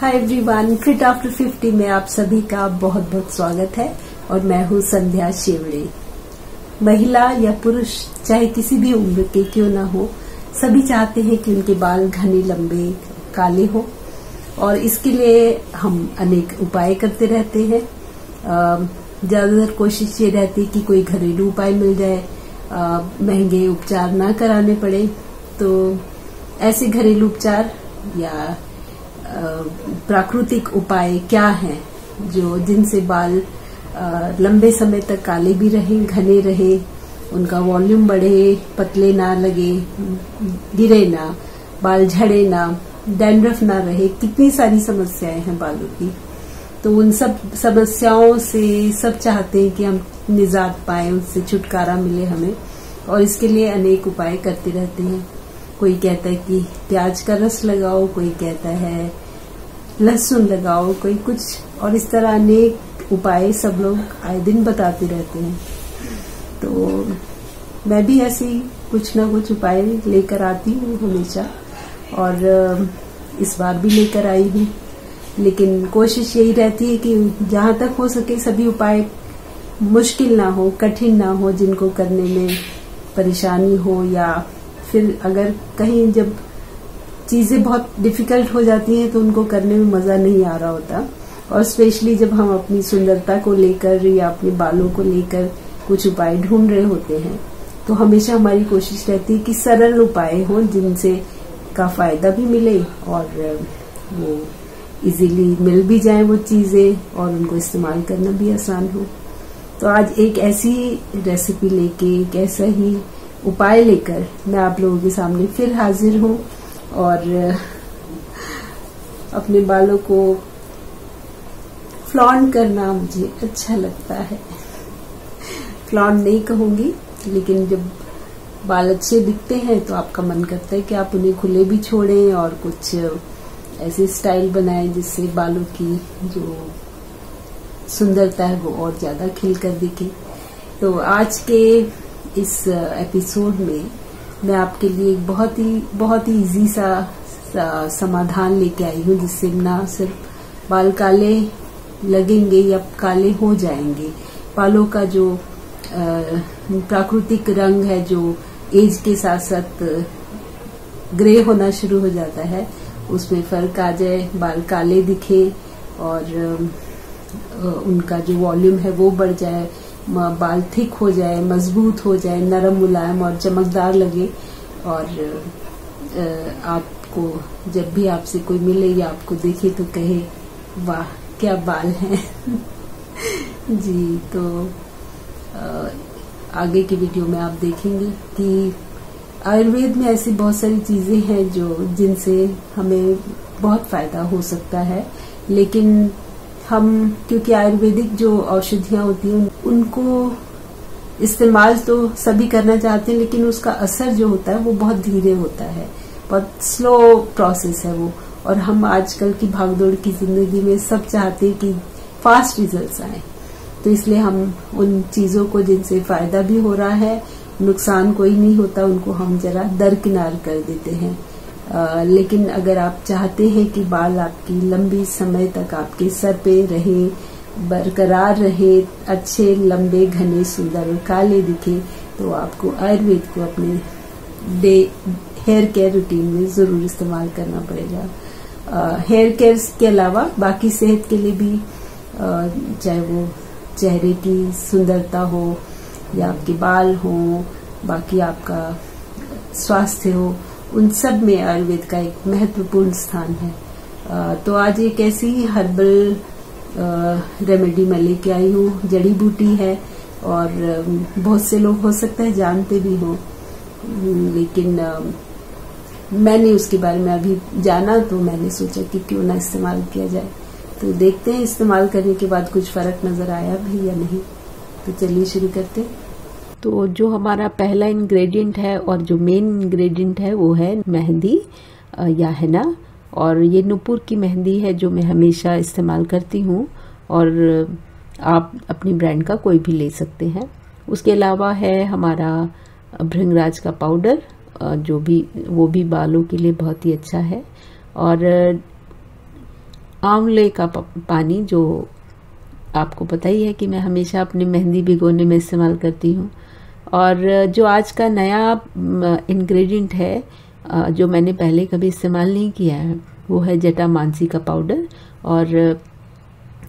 Hi everyone, fit after 50 में आप सभी का बहुत बहुत स्वागत है। और मैं हूँ संध्या शेवड़े। महिला या पुरुष चाहे किसी भी उम्र के क्यों ना हो, सभी चाहते हैं कि उनके बाल घने लंबे काले हो, और इसके लिए हम अनेक उपाय करते रहते हैं। ज्यादातर कोशिश ये रहती है कि कोई घरेलू उपाय मिल जाए, महंगे उपचार ना कराने पड़े। तो ऐसे घरेलू उपचार या प्राकृतिक उपाय क्या हैं जो जिनसे बाल लंबे समय तक काले भी रहे, घने रहे, उनका वॉल्यूम बढ़े, पतले ना लगे, गिरे ना, बाल झड़े ना, डैंड्रफ ना रहे। कितनी सारी समस्याएं हैं बालों की। तो उन सब समस्याओं से सब चाहते हैं कि हम निजात पाएं, उससे छुटकारा मिले हमें, और इसके लिए अनेक उपाय करते रहते हैं। कोई कहता है कि प्याज का रस लगाओ, कोई कहता है लहसुन लगाओ, कोई कुछ, और इस तरह अनेक उपाय सब लोग आए दिन बताते रहते हैं। तो मैं भी ऐसे ही कुछ ना कुछ उपाय लेकर आती हूँ हमेशा, और इस बार भी लेकर आई हूँ। लेकिन कोशिश यही रहती है कि जहां तक हो सके सभी उपाय मुश्किल ना हो, कठिन ना हो, जिनको करने में परेशानी हो, या फिर अगर कहीं जब चीजें बहुत डिफिकल्ट हो जाती हैं तो उनको करने में मजा नहीं आ रहा होता। और स्पेशली जब हम अपनी सुंदरता को लेकर या अपने बालों को लेकर कुछ उपाय ढूंढ रहे होते हैं, तो हमेशा हमारी कोशिश रहती है कि सरल उपाय हो, जिनसे का फायदा भी मिले और वो इजीली मिल भी जाए वो चीजें, और उनको इस्तेमाल करना भी आसान हो। तो आज एक ऐसी रेसिपी लेके, एक ऐसा ही उपाय लेकर मैं आप लोगों के सामने फिर हाजिर हूँ, और अपने बालों को फ्लॉन्ट करना मुझे अच्छा लगता है। फ्लॉन्ट नहीं कहूंगी, लेकिन जब बाल अच्छे दिखते हैं तो आपका मन करता है कि आप उन्हें खुले भी छोड़ें और कुछ ऐसे स्टाइल बनाएं जिससे बालों की जो सुंदरता है वो और ज्यादा खिल कर दिखे। तो आज के इस एपिसोड में मैं आपके लिए एक बहुत ही इजी सा समाधान लेके आई हूँ, जिससे ना सिर्फ बाल काले लगेंगे या काले हो जाएंगे, बालों का जो प्राकृतिक रंग है जो एज के साथ साथ ग्रे होना शुरू हो जाता है, उसमें फर्क आ जाए, बाल काले दिखे और उनका जो वॉल्यूम है वो बढ़ जाए, बाल थिक हो जाए, मजबूत हो जाए, नरम मुलायम और चमकदार लगे, और आपको जब भी आपसे कोई मिले या आपको देखे तो कहे वाह क्या बाल हैं। जी, तो आगे की वीडियो में आप देखेंगे कि आयुर्वेद में ऐसी बहुत सारी चीजें हैं जो जिनसे हमें बहुत फायदा हो सकता है। लेकिन हम क्योंकि आयुर्वेदिक जो औषधियां होती हैं उनको इस्तेमाल तो सभी करना चाहते हैं, लेकिन उसका असर जो होता है वो बहुत धीरे होता है, बहुत स्लो प्रोसेस है वो। और हम आजकल की भागदौड़ की जिंदगी में सब चाहते हैं कि फास्ट रिजल्ट्स आए, तो इसलिए हम उन चीजों को जिनसे फायदा भी हो रहा है, नुकसान कोई नहीं होता, उनको हम जरा दरकिनार कर देते हैं। लेकिन अगर आप चाहते हैं कि बाल आपकी लंबी समय तक आपके सर पे रहे, बरकरार रहे, अच्छे लंबे घने सुंदर और काले दिखे, तो आपको आयुर्वेद को अपने हेयर केयर रूटीन में जरूर इस्तेमाल करना पड़ेगा। हेयर केयर के अलावा बाकी सेहत के लिए भी, चाहे वो चेहरे की सुंदरता हो या आपके बाल हो, बाकी आपका स्वास्थ्य हो, उन सब में आयुर्वेद का एक महत्वपूर्ण स्थान है। तो आज एक ऐसी हर्बल रेमेडी मैं लेके आई हूँ, जड़ी बूटी है, और बहुत से लोग हो सकता है जानते भी हो, लेकिन मैंने उसके बारे में अभी जाना, तो मैंने सोचा कि क्यों ना इस्तेमाल किया जाए। तो देखते हैं इस्तेमाल करने के बाद कुछ फर्क नजर आया भी या नहीं। तो चलिए शुरू करते हैं। तो जो हमारा पहला इंग्रेडिएंट है और जो मेन इंग्रेडिएंट है वो है मेहंदी या henna, और ये नुपुर की मेहंदी है जो मैं हमेशा इस्तेमाल करती हूँ, और आप अपनी ब्रांड का कोई भी ले सकते हैं। उसके अलावा है हमारा भृंगराज का पाउडर, वो भी बालों के लिए बहुत ही अच्छा है। और आंवले का पानी, जो आपको पता ही है कि मैं हमेशा अपनी मेहंदी भिगोने में इस्तेमाल करती हूँ। और जो आज का नया इंग्रेडिएंट है जो मैंने पहले कभी इस्तेमाल नहीं किया है, वो है जटामांसी का पाउडर। और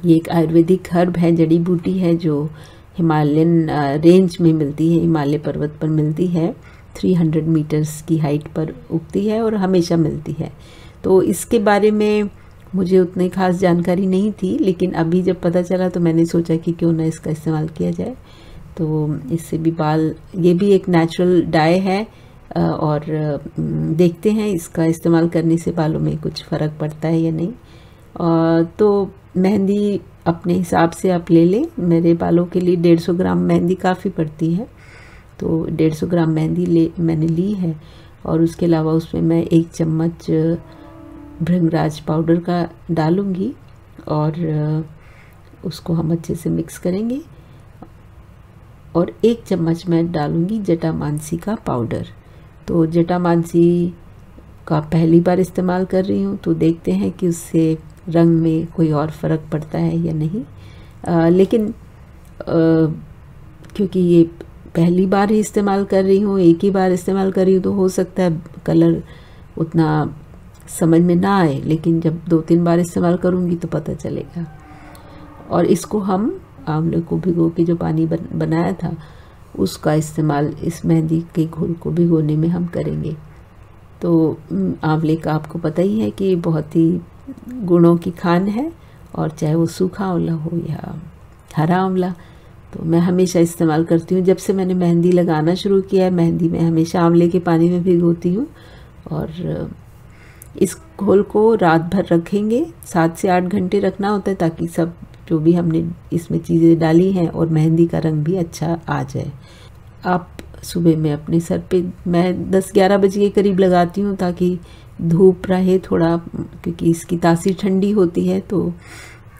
ये एक आयुर्वेदिक हर्ब है, जड़ी बूटी है, जो हिमालयन रेंज में मिलती है, हिमालय पर्वत पर मिलती है। 300 मीटर्स की हाइट पर उगती है और हमेशा मिलती है। तो इसके बारे में मुझे उतनी खास जानकारी नहीं थी, लेकिन अभी जब पता चला तो मैंने सोचा कि क्यों ना इसका इस्तेमाल किया जाए। तो इससे भी बाल, ये भी एक नेचुरल डाई है और देखते हैं इसका इस्तेमाल करने से बालों में कुछ फ़र्क पड़ता है या नहीं। तो मेहंदी अपने हिसाब से आप ले लें। मेरे बालों के लिए 150 ग्राम मेहंदी काफ़ी पड़ती है, तो 150 ग्राम मेहंदी मैंने ली है। और उसके अलावा उसमें मैं 1 चम्मच भृंगराज पाउडर का डालूंगी और उसको हम अच्छे से मिक्स करेंगे। और 1 चम्मच मैं डालूंगी जटामांसी का पाउडर। तो जटामांसी का पहली बार इस्तेमाल कर रही हूँ, तो देखते हैं कि उससे रंग में कोई और फ़र्क पड़ता है या नहीं। लेकिन क्योंकि ये पहली बार ही इस्तेमाल कर रही हूँ, एक ही बार इस्तेमाल कर रही हूँ, तो हो सकता है कलर उतना समझ में ना आए, लेकिन जब 2-3 बार इस्तेमाल करूँगी तो पता चलेगा। और इसको हम आंवले को भिगो के जो पानी बनाया था उसका इस्तेमाल इस मेहंदी के घोल को भिगोने में हम करेंगे। तो आंवले का आपको पता ही है कि बहुत ही गुणों की खान है, और चाहे वो सूखा आंवला हो या हरा आंवला, तो मैं हमेशा इस्तेमाल करती हूँ। जब से मैंने मेहंदी लगाना शुरू किया है, मेहंदी में हमेशा आंवले के पानी में भिगोती हूँ। और इस घोल को रात भर रखेंगे, 7 से 8 घंटे रखना होता है, ताकि सब जो भी हमने इसमें चीज़ें डाली हैं और मेहंदी का रंग भी अच्छा आ जाए। आप सुबह में अपने सर पे, मैं 10-11 बजे के करीब लगाती हूँ, ताकि धूप रहे थोड़ा, क्योंकि इसकी तासीर ठंडी होती है। तो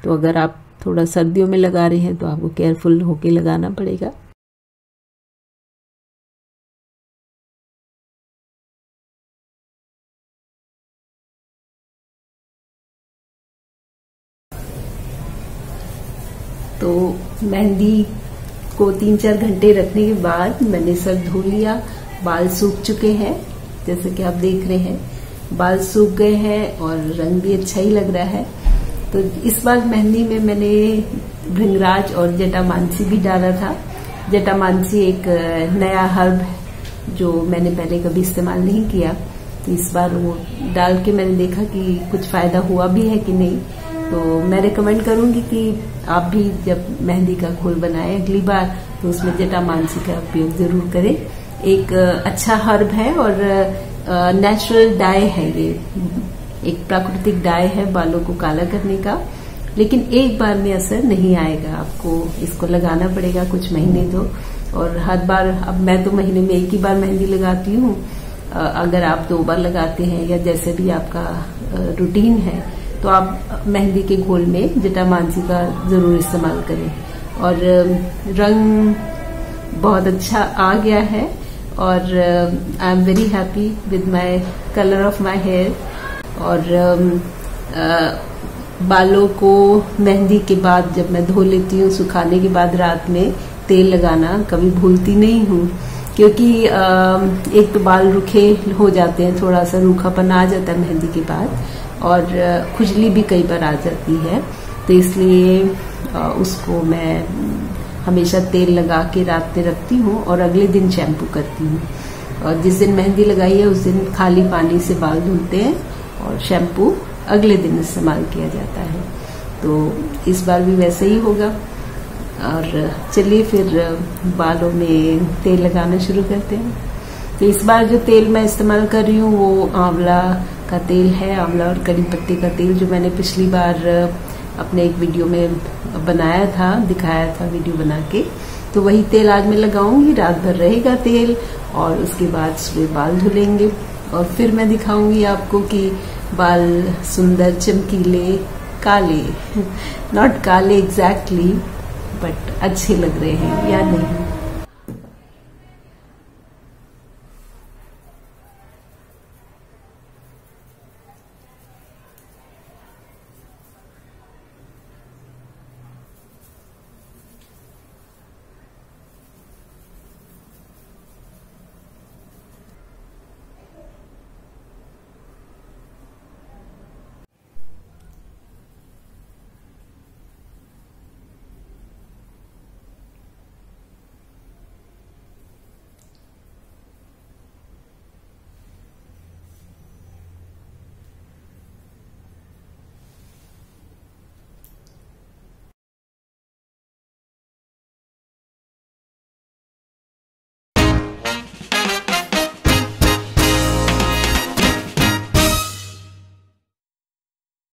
अगर आप थोड़ा सर्दियों में लगा रहे हैं तो आपको केयरफुल होके लगाना पड़ेगा। तो मेहंदी को 3-4 घंटे रखने के बाद मैंने सर धो लिया। बाल सूख चुके हैं, जैसे कि आप देख रहे हैं, बाल सूख गए हैं और रंग भी अच्छा ही लग रहा है। तो इस बार मेहंदी में मैंने भृंगराज और जटामांसी भी डाला था। जटामांसी एक नया हर्ब है जो मैंने पहले कभी इस्तेमाल नहीं किया, तो इस बार वो डाल के मैंने देखा कि कुछ फायदा हुआ भी है कि नहीं। तो मैं रिकमेंड करूंगी कि आप भी जब मेहंदी का घोल बनाएं अगली बार, तो उसमें जटामांसी का उपयोग जरूर करें। एक अच्छा हर्ब है और नेचुरल डाई है, ये एक प्राकृतिक डाई है बालों को काला करने का। लेकिन एक बार में असर नहीं आएगा, आपको इसको लगाना पड़ेगा कुछ महीने तो। और हर बार, अब मैं तो महीने में एक ही बार मेहंदी लगाती हूँ, अगर आप 2 बार लगाते हैं या जैसे भी आपका रूटीन है, तो आप मेहंदी के घोल में जटामांसी का जरूर इस्तेमाल करें। और रंग बहुत अच्छा आ गया है और I am very happy with my colour of my hair. और बालों को मेहंदी के बाद जब मैं धो लेती हूँ, सुखाने के बाद रात में तेल लगाना कभी भूलती नहीं हूँ, क्योंकि एक तो बाल रुखे हो जाते हैं, थोड़ा सा रूखापन आ जाता है मेहंदी के बाद, और खुजली भी कई बार आ जाती है। तो इसलिए उसको मैं हमेशा तेल लगा के रात में रखती हूँ और अगले दिन शैम्पू करती हूँ। और जिस दिन मेहंदी लगाई है उस दिन खाली पानी से बाल धुलते हैं और शैम्पू अगले दिन इस्तेमाल किया जाता है। तो इस बार भी वैसे ही होगा। और चलिए फिर बालों में तेल लगाना शुरू करते हैं। तो इस बार जो तेल मैं इस्तेमाल कर रही हूँ वो आंवला का तेल है, आंवला और कड़ी पत्ते का तेल, जो मैंने पिछली बार अपने एक वीडियो में बनाया था, दिखाया था वीडियो बना के। तो वही तेल आज मैं लगाऊंगी, रात भर रहेगा तेल, और उसके बाद सुबह बाल धुलेंगे और फिर मैं दिखाऊंगी आपको कि बाल सुंदर, चमकीले, काले, नॉट काले एग्जैक्टली, बट अच्छे लग रहे हैं या नहीं।